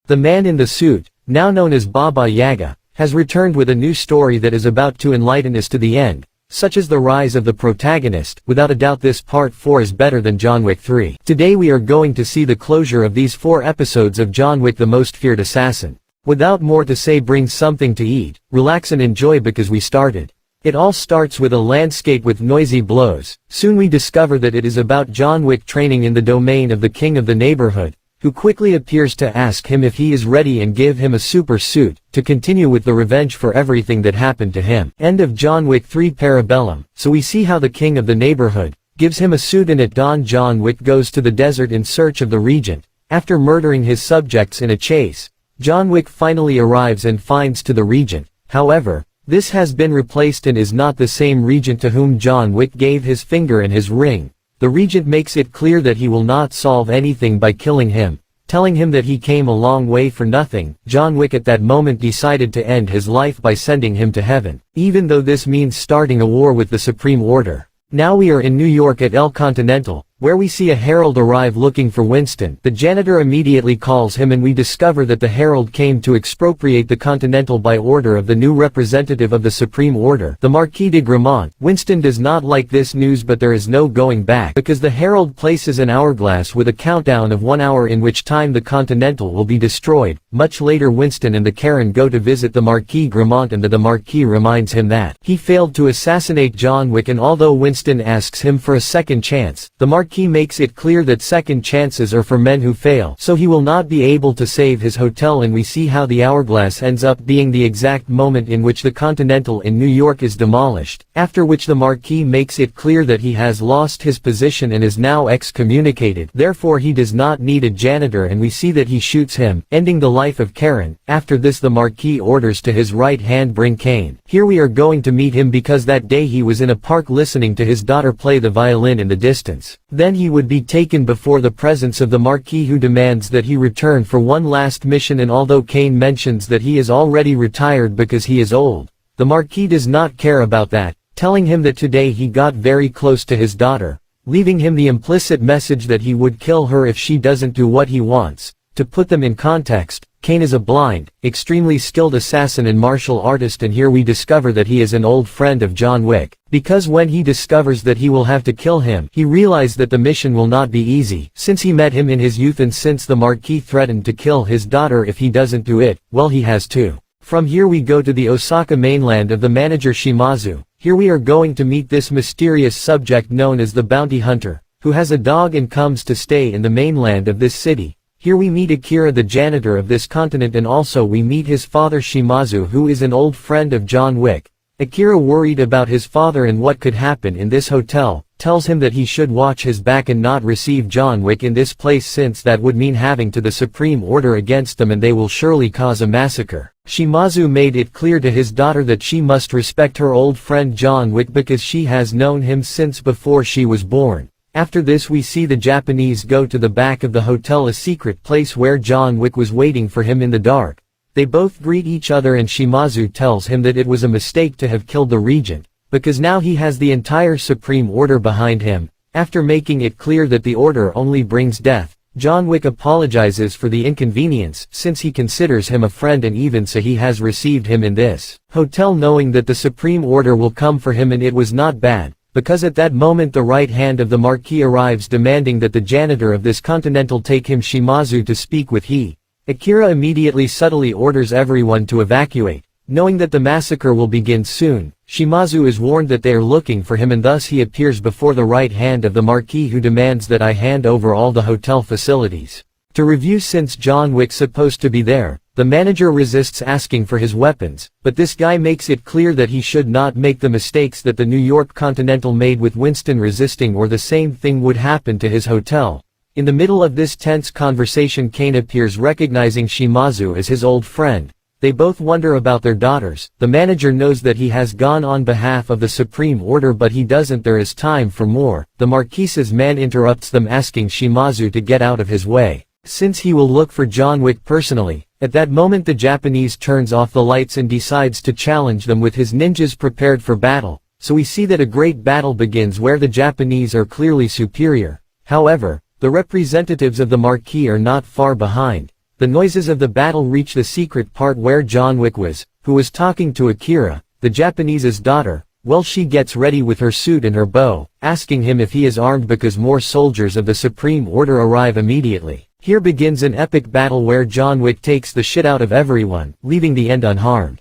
The man in the suit, now known as Baba Yaga, has returned with a new story that is about to enlighten us to the end, such as the rise of the protagonist. Without a doubt this part 4 is better than John Wick 3. Today we are going to see the closure of these 4 episodes of John Wick, the most feared assassin. Without more to say, bring something to eat, relax and enjoy because we started. It all starts with a landscape with noisy blows. Soon we discover that it is about John Wick training in the domain of the king of the neighborhood, who quickly appears to ask him if he is ready and give him a super suit, to continue with the revenge for everything that happened to him. End of John Wick 3 Parabellum. So we see how the king of the neighborhood gives him a suit, and at dawn John Wick goes to the desert in search of the regent. After murdering his subjects in a chase, John Wick finally arrives and finds to the regent. However, this has been replaced and is not the same regent to whom John Wick gave his finger and his ring. The regent makes it clear that he will not solve anything by killing him, telling him that he came a long way for nothing. John Wick at that moment decided to end his life by sending him to heaven, even though this means starting a war with the Supreme Order. Now we are in New York at El Continental, where we see a herald arrive looking for Winston. The janitor immediately calls him and we discover that the herald came to expropriate the Continental by order of the new representative of the Supreme Order, the Marquis de Gramont. Winston does not like this news, but there is no going back, because the herald places an hourglass with a countdown of 1 hour in which time the Continental will be destroyed. Much later Winston and the Karen go to visit the Marquis Gramont, and the Marquis reminds him that he failed to assassinate John Wick, and although Winston asks him for a second chance, the Marquis makes it clear that second chances are for men who fail, so he will not be able to save his hotel, and we see how the hourglass ends up being the exact moment in which the Continental in New York is demolished, after which the Marquis makes it clear that he has lost his position and is now excommunicated. Therefore he does not need a janitor, and we see that he shoots him, ending the life of Karen. After this the Marquis orders to his right hand, bring Kane. Here we are going to meet him because that day he was in a park listening to his daughter play the violin in the distance. Then he would be taken before the presence of the Marquis, who demands that he return for one last mission, and although Kane mentions that he is already retired because he is old, the Marquis does not care about that, telling him that today he got very close to his daughter, leaving him the implicit message that he would kill her if she doesn't do what he wants. To put them in context, Kane is a blind, extremely skilled assassin and martial artist, and here we discover that he is an old friend of John Wick, because when he discovers that he will have to kill him, he realizes that the mission will not be easy, since he met him in his youth, and since the Marquis threatened to kill his daughter if he doesn't do it, well, he has to. From here we go to the Osaka mainland of the manager Shimazu. Here we are going to meet this mysterious subject known as the bounty hunter, who has a dog and comes to stay in the mainland of this city. Here we meet Akira, the janitor of this continent, and also we meet his father Shimazu, who is an old friend of John Wick. Akira, worried about his father and what could happen in this hotel, tells him that he should watch his back and not receive John Wick in this place, since that would mean having to the Supreme Order against them and they will surely cause a massacre. Shimazu made it clear to his daughter that she must respect her old friend John Wick because she has known him since before she was born. After this we see the Japanese go to the back of the hotel, a secret place where John Wick was waiting for him in the dark. They both greet each other and Shimazu tells him that it was a mistake to have killed the regent, because now he has the entire Supreme Order behind him. After making it clear that the order only brings death, John Wick apologizes for the inconvenience, since he considers him a friend and even so he has received him in this hotel knowing that the Supreme Order will come for him, and it was not bad, because at that moment the right hand of the Marquis arrives demanding that the janitor of this Continental take him Shimazu to speak with he. Akira immediately subtly orders everyone to evacuate, knowing that the massacre will begin soon. Shimazu is warned that they are looking for him, and thus he appears before the right hand of the Marquis, who demands that I hand over all the hotel facilities to review, since John Wick's supposed to be there. The manager resists asking for his weapons, but this guy makes it clear that he should not make the mistakes that the New York Continental made with Winston resisting, or the same thing would happen to his hotel. In the middle of this tense conversation, Kane appears, recognizing Shimazu as his old friend. They both wonder about their daughters. The manager knows that he has gone on behalf of the Supreme Order, but he doesn't. There is time for more. The Marquis's man interrupts them, asking Shimazu to get out of his way, since he will look for John Wick personally. At that moment the Japanese turns off the lights and decides to challenge them with his ninjas prepared for battle, so we see that a great battle begins where the Japanese are clearly superior. However, the representatives of the Marquis are not far behind. the noises of the battle reach the secret part where John Wick was, who was talking to Akira, the Japanese's daughter. Well, she gets ready with her suit and her bow, asking him if he is armed because more soldiers of the Supreme Order arrive immediately. Here begins an epic battle where John Wick takes the shit out of everyone, leaving the end unharmed.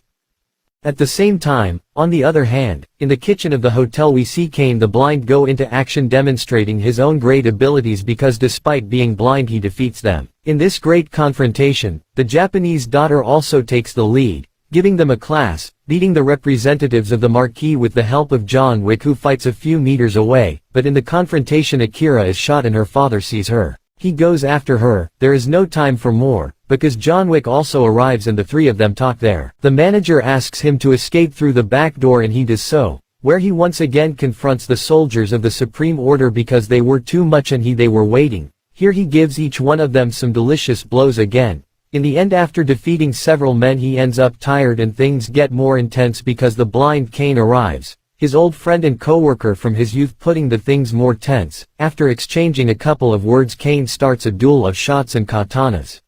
At the same time, on the other hand, in the kitchen of the hotel we see Kane the Blind go into action, demonstrating his own great abilities because despite being blind he defeats them. In this great confrontation, the Japanese daughter also takes the lead, giving them a class, beating the representatives of the marquis with the help of John Wick, who fights a few meters away, but in the confrontation Akira is shot and her father sees her. He goes after her. There is no time for more, because John Wick also arrives and the three of them talk there. The manager asks him to escape through the back door and he does so, where he once again confronts the soldiers of the Supreme Order because they were too much and they were waiting. Here he gives each one of them some delicious blows again. In the end, after defeating several men, he ends up tired and things get more intense because the blind Kane arrives, his old friend and co-worker from his youth, putting the things more tense. After exchanging a couple of words, Kane starts a duel of shots and katanas.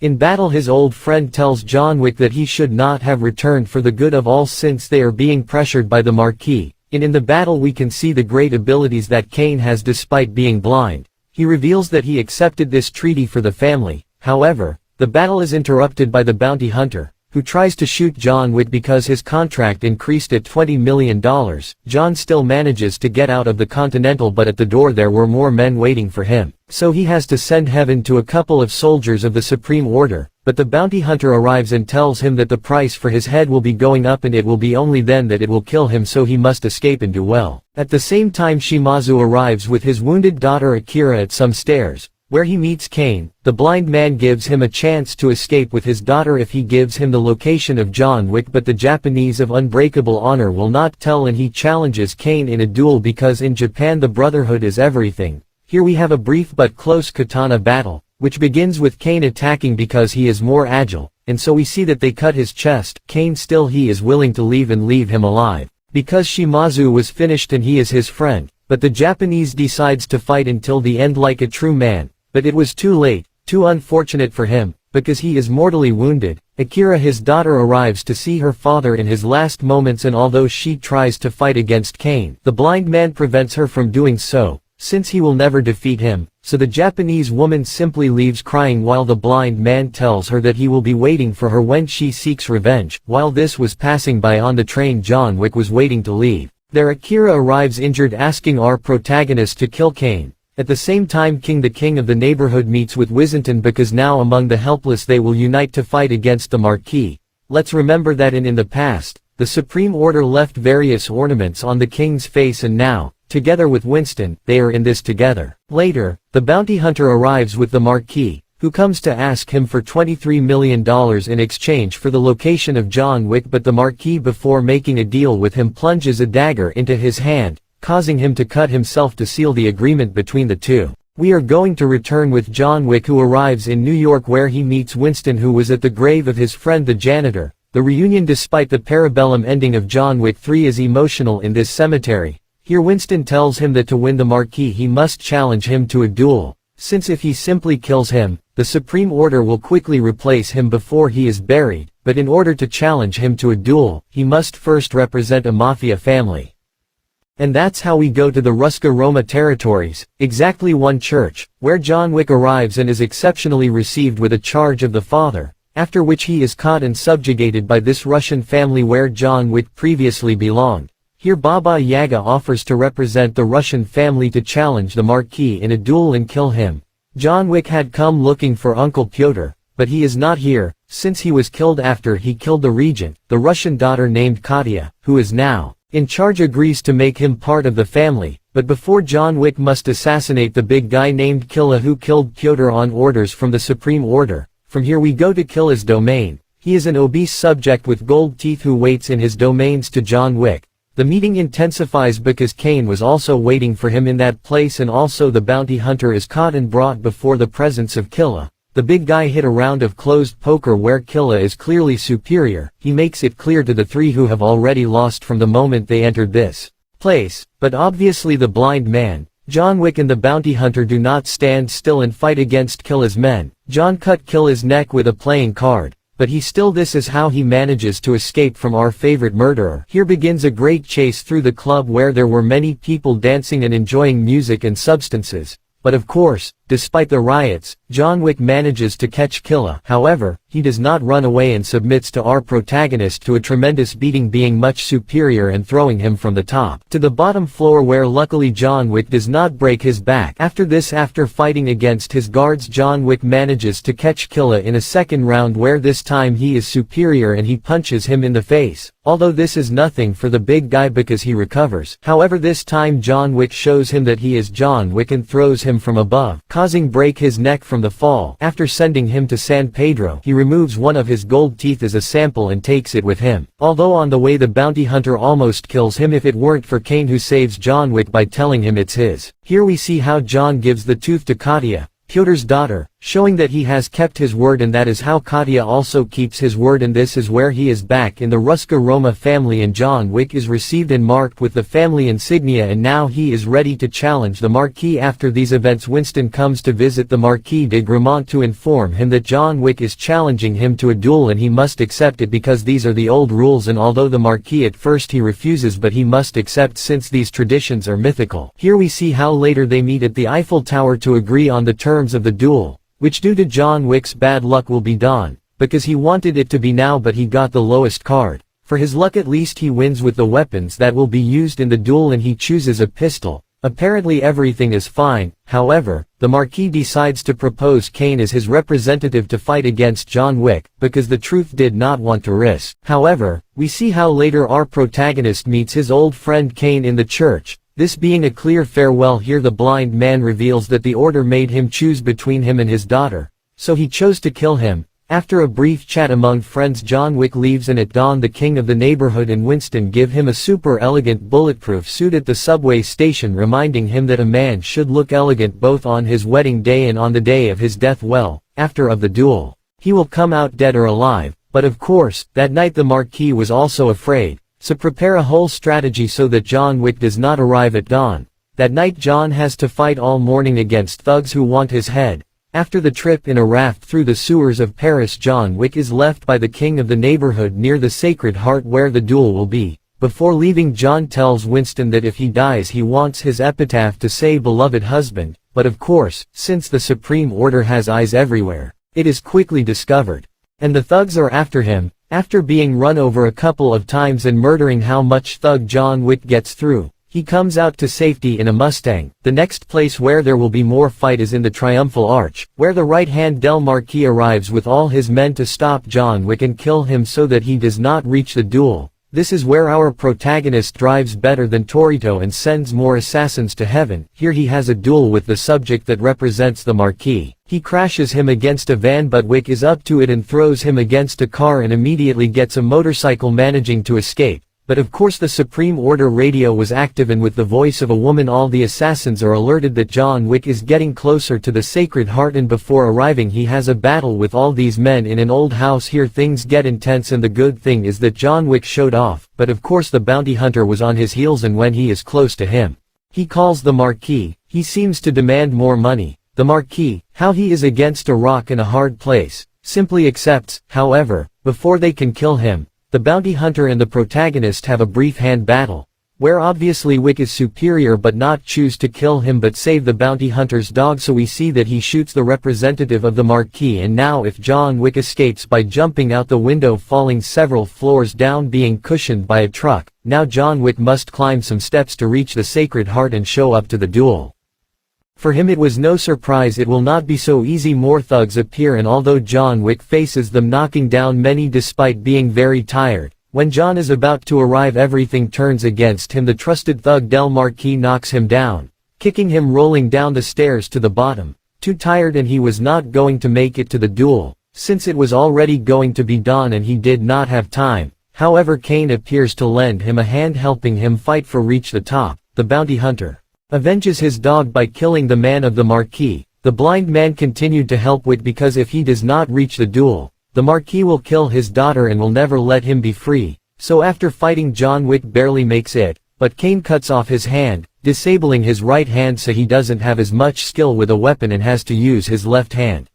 In battle, his old friend tells John Wick that he should not have returned for the good of all since they are being pressured by the marquis. In the battle we can see the great abilities that Kane has despite being blind. He reveals that he accepted this treaty for the family. However, the battle is interrupted by the bounty hunter, who tries to shoot John Wick because his contract increased at $20 million. John still manages to get out of the Continental, but at the door there were more men waiting for him. So he has to send heaven to a couple of soldiers of the Supreme Order, but the bounty hunter arrives and tells him that the price for his head will be going up and it will be only then that it will kill him, so he must escape and do well. At the same time, Shimazu arrives with his wounded daughter Akira at some stairs, where he meets Kane. The blind man gives him a chance to escape with his daughter if he gives him the location of John Wick, but the Japanese of unbreakable honor will not tell and he challenges Kane in a duel because in Japan the brotherhood is everything. Here we have a brief but close katana battle, which begins with Kane attacking because he is more agile, and so we see that they cut his chest. Kane still he is willing to leave and leave him alive, because Shimazu was finished and he is his friend, but the Japanese decides to fight until the end like a true man. But it was too late, too unfortunate for him, because he is mortally wounded. Akira, his daughter, arrives to see her father in his last moments, and although she tries to fight against Kane, the blind man prevents her from doing so, since he will never defeat him. So the Japanese woman simply leaves crying while the blind man tells her that he will be waiting for her when she seeks revenge. While this was passing by on the train, John Wick was waiting to leave. There Akira arrives injured, asking our protagonist to kill Kane. At the same time, the king of the neighborhood meets with Winston because now among the helpless they will unite to fight against the marquis. Let's remember that in the past, the Supreme Order left various ornaments on the king's face, and now, together with Winston, they are in this together. Later, the bounty hunter arrives with the marquis, who comes to ask him for $23 million in exchange for the location of John Wick, but the marquis, before making a deal with him, plunges a dagger into his hand, causing him to cut himself to seal the agreement between the two. We are going to return with John Wick, who arrives in New York where he meets Winston, who was at the grave of his friend the janitor. The reunion, despite the parabellum ending of John Wick 3, is emotional in this cemetery. Here Winston tells him that to win the marquis he must challenge him to a duel, since if he simply kills him, the Supreme Order will quickly replace him before he is buried, but in order to challenge him to a duel, he must first represent a mafia family. And that's how we go to the Rusca-Roma territories, exactly one church, where John Wick arrives and is exceptionally received with a charge of the father, after which he is caught and subjugated by this Russian family where John Wick previously belonged. Here Baba Yaga offers to represent the Russian family to challenge the marquis in a duel and kill him. John Wick had come looking for Uncle Pyotr, but he is not here, since he was killed after he killed the regent. The Russian daughter named Katya, who is now in charge, agrees to make him part of the family, but before John Wick must assassinate the big guy named Killa, who killed Pyotr on orders from the Supreme Order. From here we go to Killa's domain. He is an obese subject with gold teeth who waits in his domains to John Wick. The meeting intensifies because Kane was also waiting for him in that place, and also the bounty hunter is caught and brought before the presence of Killa. The big guy hit a round of closed poker where Killa is clearly superior. He makes it clear to the three who have already lost from the moment they entered this place, but obviously the blind man, John Wick and the bounty hunter do not stand still and fight against Killa's men. John cut Killa's neck with a playing card, but this is how he manages to escape from our favorite murderer. Here begins a great chase through the club where there were many people dancing and enjoying music and substances. But of course, despite the riots, John Wick manages to catch Killa. However, he does not run away and submits to our protagonist to a tremendous beating, being much superior and throwing him from the top to the bottom floor, where luckily John Wick does not break his back. After fighting against his guards, John Wick manages to catch Killa in a second round, where this time he is superior and he punches him in the face. Although this is nothing for the big guy because he recovers. However, this time John Wick shows him that he is John Wick and throws him from above, causing break his neck from the fall. After sending him to San Pedro, he removes one of his gold teeth as a sample and takes it with him. Although on the way the bounty hunter almost kills him if it weren't for Kane, who saves John Wick by telling him it's his. Here we see how John gives the tooth to Katya, Pyotr's daughter, showing that he has kept his word, and that is how Katya also keeps his word, and this is where he is back in the Ruska Roma family, and John Wick is received and marked with the family insignia, and now he is ready to challenge the Marquis. After these events, Winston comes to visit the Marquis de Gramont to inform him that John Wick is challenging him to a duel and he must accept it because these are the old rules, and although the Marquis at first he refuses, but he must accept since these traditions are mythical. Here we see how later they meet at the Eiffel Tower to agree on the terms of the duel, which due to John Wick's bad luck will be done, because he wanted it to be now but he got the lowest card. For his luck at least he wins with the weapons that will be used in the duel, and he chooses a pistol. Apparently everything is fine. However, the Marquis decides to propose Kane as his representative to fight against John Wick, because the truth did not want to risk. However, we see how later our protagonist meets his old friend Kane in the church. This being a clear farewell. Here the blind man reveals that the order made him choose between him and his daughter, so he chose to kill him. After a brief chat among friends, John Wick leaves, and at dawn the king of the neighborhood and Winston give him a super elegant bulletproof suit at the subway station, reminding him that a man should look elegant both on his wedding day and on the day of his death. Well, after of the duel, he will come out dead or alive. But of course, that night the Marquis was also afraid, so prepare a whole strategy so that John Wick does not arrive at dawn. That night John has to fight all morning against thugs who want his head. After the trip in a raft through the sewers of Paris, John Wick is left by the king of the neighborhood near the Sacred Heart where the duel will be. Before leaving, John tells Winston that if he dies he wants his epitaph to say beloved husband, but of course, since the Supreme Order has eyes everywhere, it is quickly discovered, and the thugs are after him. After being run over a couple of times and murdering how much thug John Wick gets through, he comes out to safety in a Mustang. The next place where there will be more fight is in the Triumphal Arch, where the right-hand del Marquis arrives with all his men to stop John Wick and kill him so that he does not reach the duel. This is where our protagonist drives better than Torito and sends more assassins to heaven. Here he has a duel with the subject that represents the Marquis. He crashes him against a van, but Wick is up to it and throws him against a car and immediately gets a motorcycle, managing to escape. But of course the Supreme Order radio was active, and with the voice of a woman all the assassins are alerted that John Wick is getting closer to the Sacred Heart, and before arriving he has a battle with all these men in an old house. Here things get intense, and the good thing is that John Wick showed off, but of course the bounty hunter was on his heels, and when he is close to him, he calls the Marquis. He seems to demand more money. The Marquis, how he is against a rock in a hard place, simply accepts. However, before they can kill him, the bounty hunter and the protagonist have a brief hand battle, where obviously Wick is superior but not choose to kill him but save the bounty hunter's dog, so we see that he shoots the representative of the Marquis, and now if John Wick escapes by jumping out the window falling several floors down being cushioned by a truck, now John Wick must climb some steps to reach the Sacred Heart and show up to the duel. For him it was no surprise it will not be so easy. More thugs appear, and although John Wick faces them, knocking down many despite being very tired, when John is about to arrive everything turns against him. The trusted thug Del Marquis knocks him down, kicking him rolling down the stairs to the bottom, too tired, and he was not going to make it to the duel, since it was already going to be dawn and he did not have time. However, Kane appears to lend him a hand, helping him fight for reach the top. The bounty hunter avenges his dog by killing the man of the Marquis. The blind man continued to help Wick because if he does not reach the duel, the Marquis will kill his daughter and will never let him be free. So after fighting, John Wick barely makes it, but Kane cuts off his hand, disabling his right hand so he doesn't have as much skill with a weapon and has to use his left hand.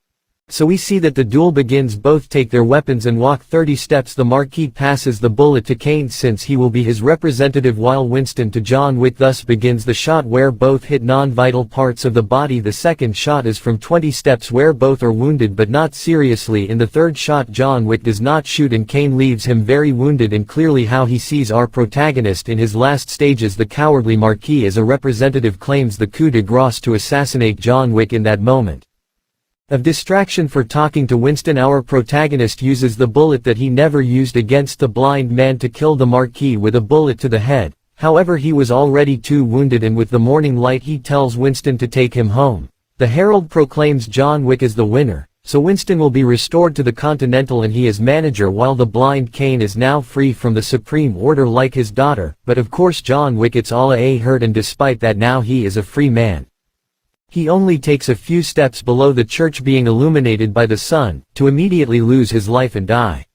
So we see that the duel begins. Both take their weapons and walk 30 steps. The Marquis passes the bullet to Kane since he will be his representative, while Winston to John Wick. Thus begins the shot where both hit non-vital parts of the body. The second shot is from 20 steps where both are wounded but not seriously. In the third shot John Wick does not shoot and Kane leaves him very wounded, and clearly how he sees our protagonist in his last stages. The cowardly Marquis as a representative claims the coup de grace to assassinate John Wick. In that moment of distraction for talking to Winston, our protagonist uses the bullet that he never used against the blind man to kill the Marquis with a bullet to the head. However, he was already too wounded, and with the morning light he tells Winston to take him home. The herald proclaims John Wick as the winner, so Winston will be restored to the Continental and he is manager, while the blind Kane is now free from the Supreme Order like his daughter. But of course John Wick it's all a hurt, and despite that now he is a free man. He only takes a few steps below the church being illuminated by the sun, to immediately lose his life and die.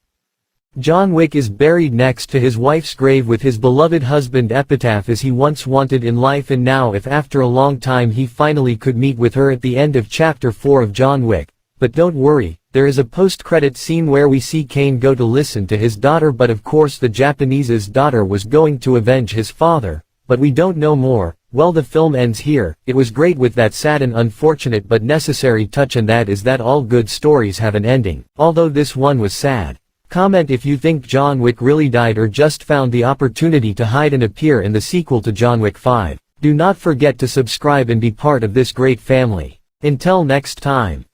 John Wick is buried next to his wife's grave with his beloved husband epitaph as he once wanted in life, and now if after a long time he finally could meet with her at the end of chapter 4 of John Wick. But don't worry, there is a post-credit scene where we see Kane go to listen to his daughter, but of course the Japanese's daughter was going to avenge his father, but we don't know more. Well, the film ends here. It was great with that sad and unfortunate but necessary touch, and that is that all good stories have an ending, although this one was sad. Comment if you think John Wick really died or just found the opportunity to hide and appear in the sequel to John Wick 5. Do not forget to subscribe and be part of this great family. Until next time.